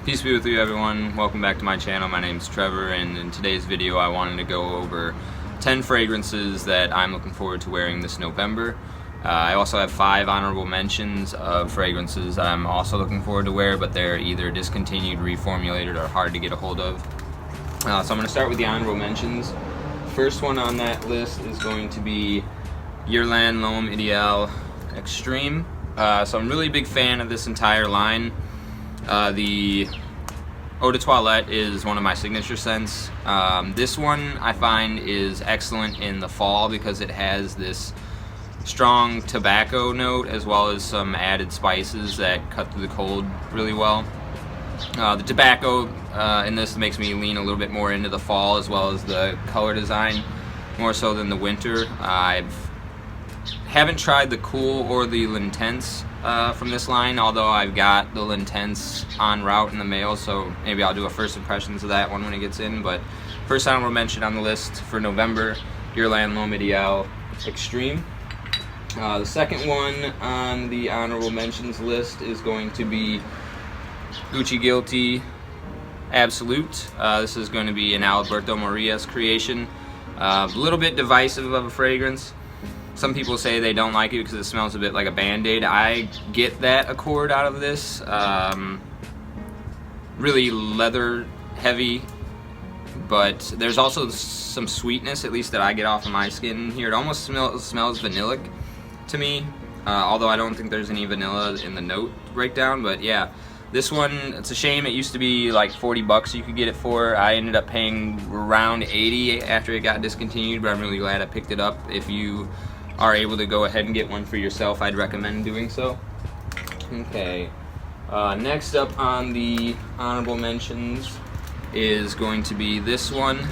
Peace be with you, everyone. Welcome back to my channel. My name's Trevor, and in today's video I wanted to go over 10 fragrances that I'm looking forward to wearing this November. I also have 5 honorable mentions of fragrances I'm also looking forward to wear, but they're either discontinued, reformulated, or hard to get a hold of. So I'm going to start with the honorable mentions. First one on that list is going to be Guerlain L'Homme Ideal Extreme. So I'm a really big fan of this entire line. The Eau de Toilette is one of my signature scents. This one I find is excellent in the fall because it has this strong tobacco note as well as some added spices that cut through the cold really well. The tobacco in this makes me lean a little bit more into the fall, as well as the color design more so than the winter. I haven't tried the Cool or the L'Intense from this line, although I've got the L'Intense en route in the mail, so maybe I'll do a first impressions of that one when it gets in. But first honorable mention on the list for November, Guerlain L'Homme Ideal Extreme. The second one on the honorable mentions list is going to be Gucci Guilty Absolute. This is going to be an Alberto Moria's creation. A little bit divisive of a fragrance. Some people say they don't like it because it smells a bit like a Band-Aid. I get that accord out of this. Really leather heavy, but there's also some sweetness, at least that I get off of my skin here. It almost smells vanillic to me, although I don't think there's any vanilla in the note breakdown. But yeah, this one, it's a shame it used to be like 40 bucks you could get it for. I ended up paying around 80 after it got discontinued, but I'm really glad I picked it up. If you are able to go ahead and get one for yourself, I'd recommend doing so. Okay, next up on the honorable mentions is going to be this one,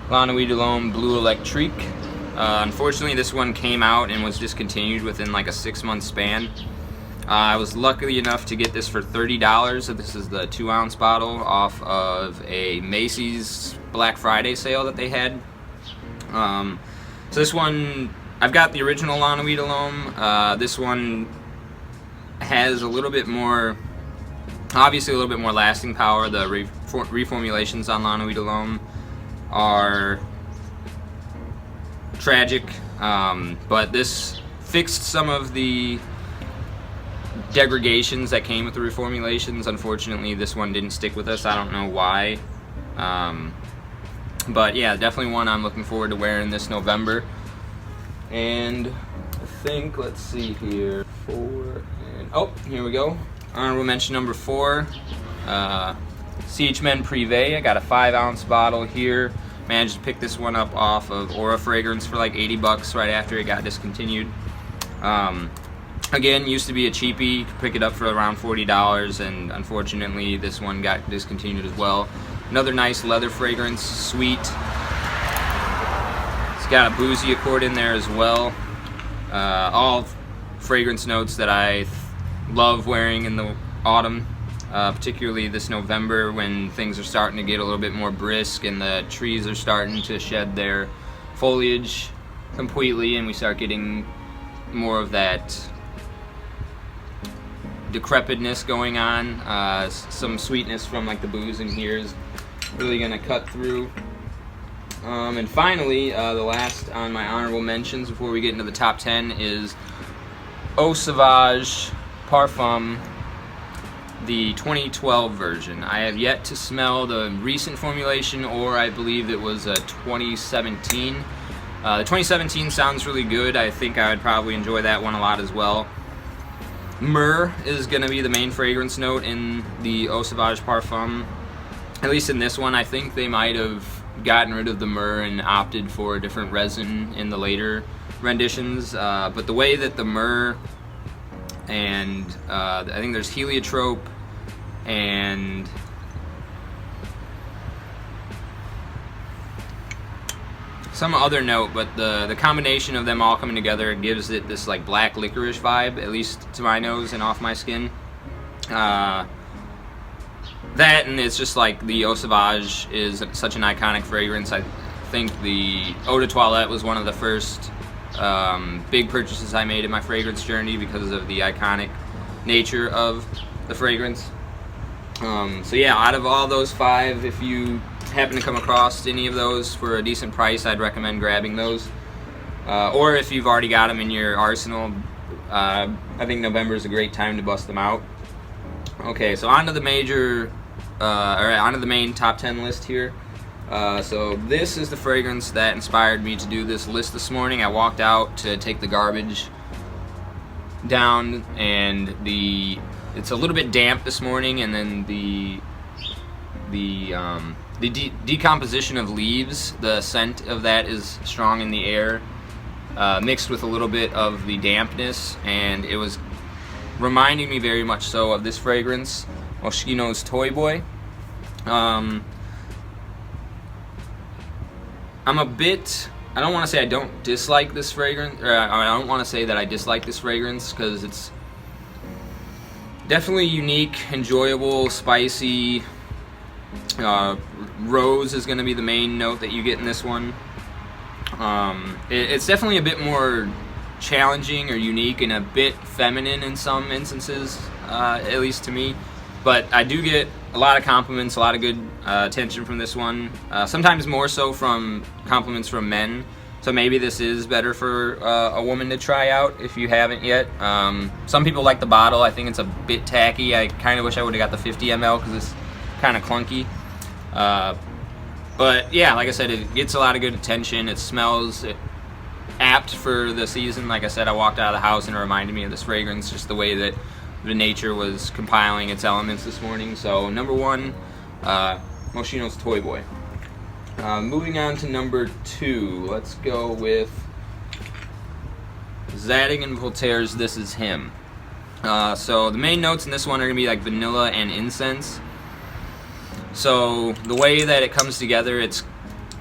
La Nuit de l'Homme Bleu Electrique. Unfortunately, this one came out and was discontinued within like a 6-month span. I was lucky enough to get this for $30. So this is the 2-ounce bottle off of a Macy's Black Friday sale that they had. So this one, I've got the original La Nuit de l'Homme. This one has a little bit more, obviously a little bit more lasting power. The reformulations on La Nuit de l'Homme are tragic, but this fixed some of the degradations that came with the reformulations. Unfortunately, this one didn't stick with us. I don't know why. But yeah, definitely one I'm looking forward to wearing this November. And I think, let's see here, 4, and oh, here we go. Honorable mention number 4, CH Men Privé. I got a 5-ounce bottle here. Managed to pick this one up off of Aura Fragrance for like 80 bucks right after it got discontinued. Again, used to be a cheapie. You could pick it up for around $40, and unfortunately this one got discontinued as well. Another nice leather fragrance, sweet. It's got a boozy accord in there as well. All fragrance notes that I love wearing in the autumn, particularly this November when things are starting to get a little bit more brisk and the trees are starting to shed their foliage completely, and we start getting more of that decrepitness going on. Some sweetness from like the booze in here is really gonna cut through. And finally, the last on my honorable mentions before we get into the top 10 is Eau Sauvage Parfum, the 2012 version. I have yet to smell the recent formulation, or I believe it was a 2017. The 2017 sounds really good. I think I would probably enjoy that one a lot as well. Myrrh is going to be the main fragrance note in the Eau Sauvage Parfum. At least in this one, I think they might have gotten rid of the myrrh and opted for a different resin in the later renditions. But the way that the myrrh and I think there's heliotrope and some other note, but the combination of them all coming together gives it this like black licorice vibe, at least to my nose and off my skin. That, and it's just like the Eau Sauvage is such an iconic fragrance. I think the Eau de Toilette was one of the first big purchases I made in my fragrance journey because of the iconic nature of the fragrance. So yeah, out of all those 5, if you happen to come across any of those for a decent price, I'd recommend grabbing those. Or if you've already got them in your arsenal, I think November is a great time to bust them out. Okay, so onto the onto the main top 10 list here. So this is the fragrance that inspired me to do this list this morning. I walked out to take the garbage down, and it's a little bit damp this morning, and then the decomposition of leaves, the scent of that is strong in the air, mixed with a little bit of the dampness, and it was reminding me very much so of this fragrance, Moschino's Toy Boy. I don't want to say I don't dislike this fragrance, or I don't want to say that I dislike this fragrance, because it's definitely unique, enjoyable, spicy. Rose is going to be the main note that you get in this one. It's definitely a bit more challenging or unique and a bit feminine in some instances, at least to me. But I do get a lot of compliments, a lot of good attention from this one. Sometimes more so from compliments from men. So maybe this is better for a woman to try out if you haven't yet. Some people like the bottle. I think it's a bit tacky. I kind of wish I would have got the 50 ml because it's kind of clunky. But yeah, like I said, it gets a lot of good attention. It smells apt for the season. Like I said, I walked out of the house and it reminded me of this fragrance, just the way that the nature was compiling its elements this morning. So number 1, Moschino's Toy Boy. Moving on to number 2, let's go with Zadig and Voltaire's This Is Him. So the main notes in this one are going to be like vanilla and incense. So the way that it comes together, it's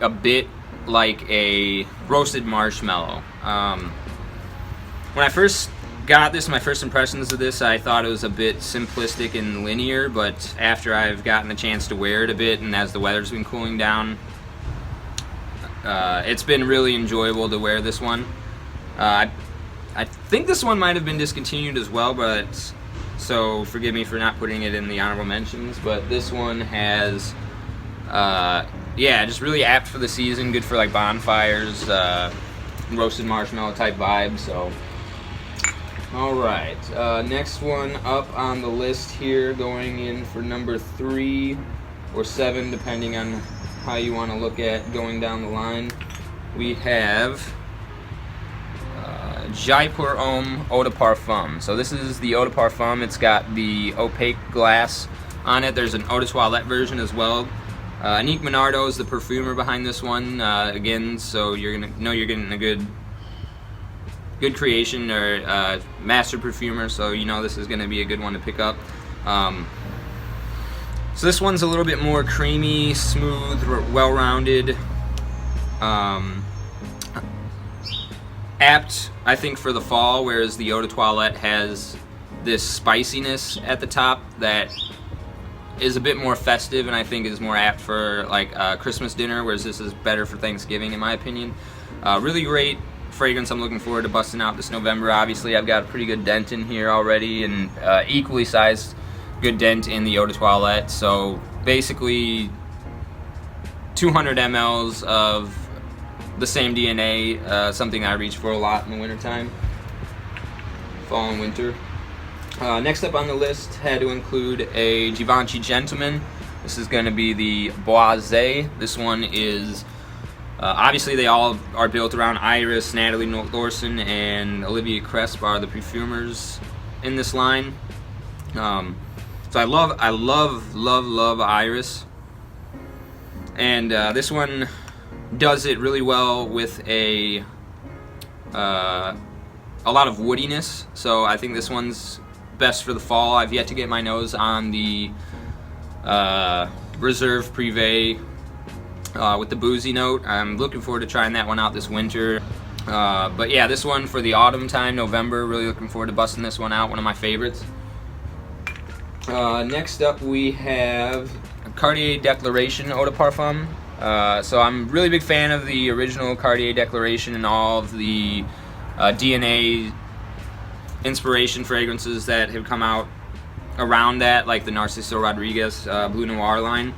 a bit like a roasted marshmallow. When I first got this, my first impressions of this, I thought it was a bit simplistic and linear, but after I've gotten the chance to wear it a bit, and as the weather's been cooling down, it's been really enjoyable to wear this one. I think this one might have been discontinued as well, but so forgive me for not putting it in the honorable mentions, but this one has yeah, just really apt for the season, good for like bonfires, roasted marshmallow type vibe. So alright, next one up on the list here, going in for number 3 or 7 depending on how you want to look at going down the line, we have Jaipur Homme Eau de Parfum. So this is the Eau de Parfum. It's got the opaque glass on it. There's an Eau de Toilette version as well. Anique Minardo is the perfumer behind this one. Again, so you're gonna know you're getting a good creation, or master perfumer. So you know this is gonna be a good one to pick up. So this one's a little bit more creamy, smooth, well-rounded. Apt, I think, for the fall, whereas the Eau de Toilette has this spiciness at the top that is a bit more festive, and I think is more apt for like Christmas dinner, whereas this is better for Thanksgiving in my opinion. Really great fragrance. I'm looking forward to busting out this November. Obviously I've got a pretty good dent in here already, and equally sized good dent in the Eau de Toilette. So basically 200 mLs of the same DNA, something I reach for a lot in the wintertime, fall and winter. Next up on the list had to include a Givenchy Gentleman. This is going to be the Boisé. This one is, obviously they all are built around Iris. Natalie Thorson and Olivia Cresp are the perfumers in this line. So I love Iris. And this one does it really well with a lot of woodiness. So I think this one's best for the fall. I've yet to get my nose on the Reserve Privé with the boozy note. I'm looking forward to trying that one out this winter. But yeah, this one for the autumn time, November, really looking forward to busting this one out, one of my favorites. Next up we have Cartier Declaration Eau de Parfum. So I'm a really big fan of the original Cartier Declaration and all of the DNA inspiration fragrances that have come out around that, like the Narciso Rodriguez Blue Noir line.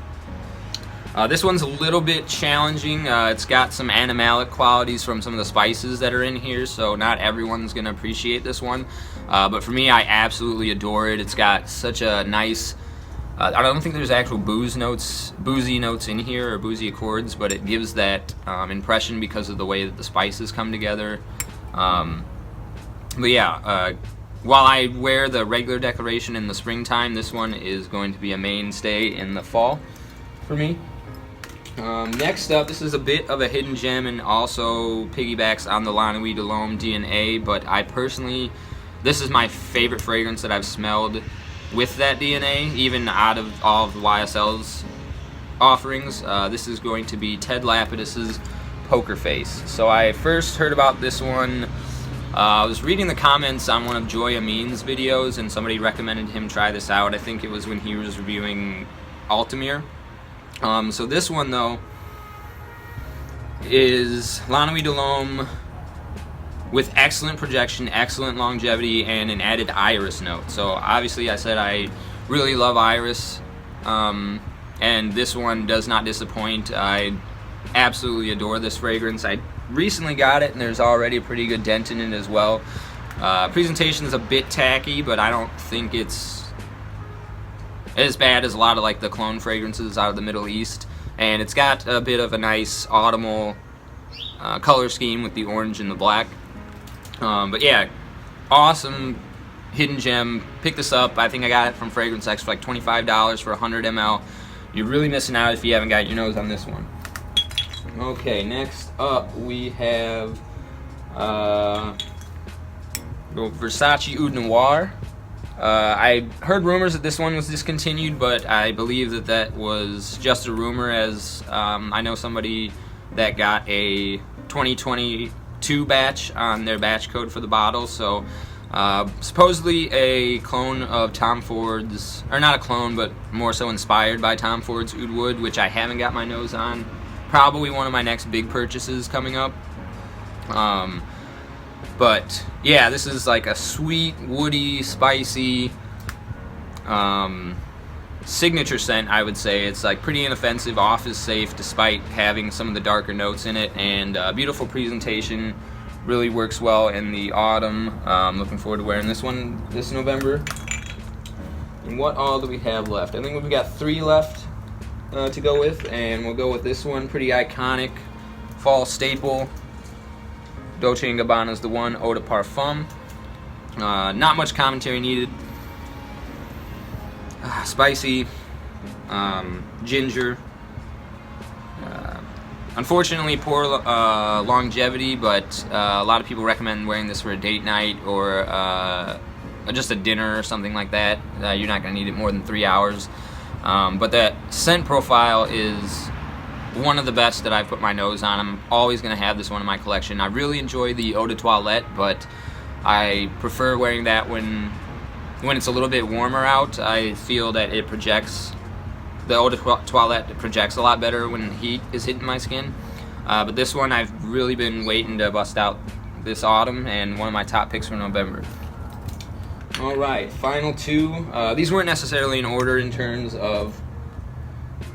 This one's a little bit challenging. It's got some animalic qualities from some of the spices that are in here, so not everyone's going to appreciate this one. But for me, I absolutely adore it. It's got such a nice... I don't think there's actual boozy notes in here, or boozy accords, but it gives that impression because of the way that the spices come together. But yeah, while I wear the regular decoration in the springtime, this one is going to be a mainstay in the fall for me. Next up, this is a bit of a hidden gem and also piggybacks on the La Nuit de l'Homme DNA, but I personally, this is my favorite fragrance that I've smelled with that DNA, even out of all of the YSL's offerings. This is going to be Ted Lapidus's Poker Face. So I first heard about this one, I was reading the comments on one of Joy Amin's videos, and somebody recommended him try this out. I think it was when he was reviewing Altamir. So this one, though, is La Nuit de l'Homme with excellent projection, excellent longevity, and an added iris note. So obviously I said I really love iris, and this one does not disappoint. I absolutely adore this fragrance. I recently got it, and there's already a pretty good dent in it as well. Presentation is a bit tacky, but I don't think it's as bad as a lot of like the clone fragrances out of the Middle East. And it's got a bit of a nice autumnal color scheme with the orange and the black. But yeah, awesome hidden gem. Pick this up. I think I got it from Fragrance X for like $25 for 100 ml. You're really missing out if you haven't got your nose on this one. Okay, next up we have Versace Oud Noir. I heard rumors that this one was discontinued, but I believe that that was just a rumor, as I know somebody that got a 2022 batch on their batch code for the bottle. So supposedly a clone of Tom Ford's, or not a clone, but more so inspired by Tom Ford's Oud Wood, which I haven't got my nose on. Probably one of my next big purchases coming up. But yeah, this is like a sweet, woody, spicy signature scent, I would say. It's like pretty inoffensive, office safe, despite having some of the darker notes in it, and beautiful presentation. Really works well in the autumn. Looking forward to wearing this one this November. And what all do we have left? I think we've got 3 left to go with, and we'll go with this one. Pretty iconic fall staple. Dolce & Gabbana's The One Eau de Parfum. Not much commentary needed. Spicy, ginger. Unfortunately, poor longevity, but a lot of people recommend wearing this for a date night or just a dinner or something like that. You're not going to need it more than 3 hours. But that scent profile is one of the best that I've put my nose on. I'm always going to have this one in my collection. I really enjoy the Eau de Toilette, but I prefer wearing that when it's a little bit warmer out. I feel that it projects, the Eau de Toilette projects a lot better when heat is hitting my skin. But this one I've really been waiting to bust out this autumn, and one of my top picks for November. Alright, final 2. These weren't necessarily in order in terms of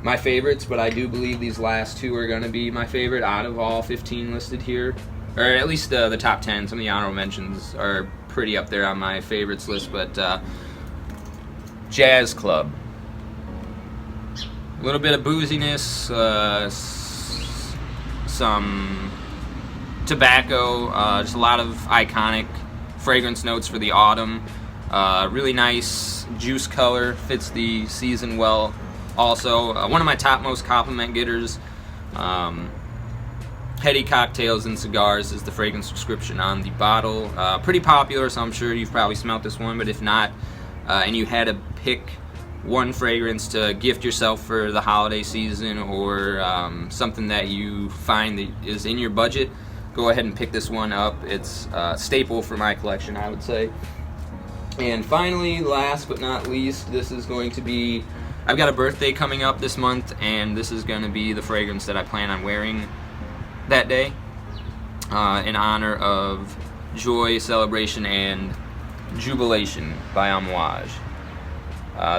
my favorites, but I do believe these last 2 are going to be my favorite out of all 15 listed here. Or at least the top 10. Some of the honorable mentions are pretty up there on my favorites list, but Jazz Club. A little bit of booziness, some tobacco, just a lot of iconic fragrance notes for the autumn. Really nice juice color, fits the season well. Also, one of my top most compliment getters, Heady Cocktails and Cigars is the fragrance description on the bottle. Pretty popular, so I'm sure you've probably smelt this one, but if not, and you had to pick one fragrance to gift yourself for the holiday season, or something that you find that is in your budget, go ahead and pick this one up. It's a staple for my collection, I would say. And finally, last but not least, this is going to be, I've got a birthday coming up this month, and this is going to be the fragrance that I plan on wearing that day in honor of joy, celebration, and jubilation by Amouage.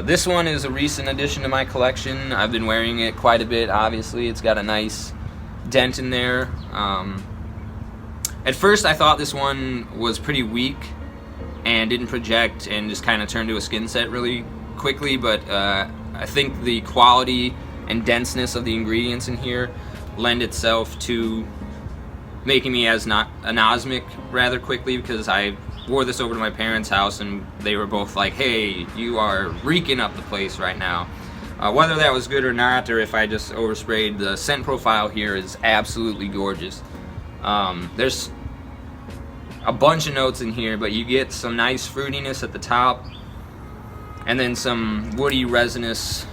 This one is a recent addition to my collection. I've been wearing it quite a bit, obviously. It's got a nice dent in there. At first I thought this one was pretty weak and didn't project and just kind of turned to a skin set really quickly, but I think the quality and denseness of the ingredients in here lend itself to making me as not anosmic rather quickly, because I wore this over to my parents' house and they were both like, hey, you are reeking up the place right now. Whether that was good or not, or if I just oversprayed, the scent profile here is absolutely gorgeous. There's a bunch of notes in here, but you get some nice fruitiness at the top, and then some woody, resinous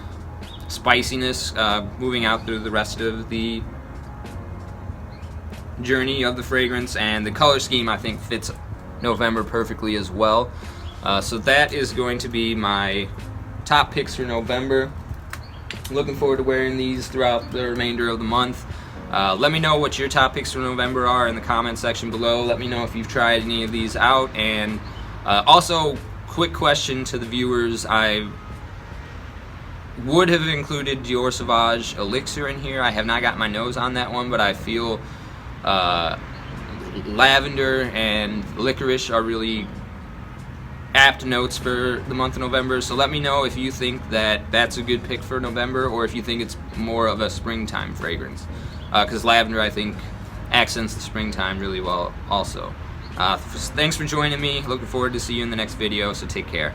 spiciness moving out through the rest of the journey of the fragrance. And the color scheme, I think, fits November perfectly as well. So that is going to be my top picks for November. Looking forward to wearing these throughout the remainder of the month. Let me know what your top picks for November are in the comment section below. Let me know if you've tried any of these out. And also, quick question to the viewers. I would have included Dior Sauvage Elixir in here. I have not got my nose on that one, but I feel lavender and licorice are really apt notes for the month of November. So let me know if you think that that's a good pick for November, or if you think it's more of a springtime fragrance, because lavender, I think, accents the springtime really well also. Thanks for joining me. Looking forward to see you in the next video, so take care.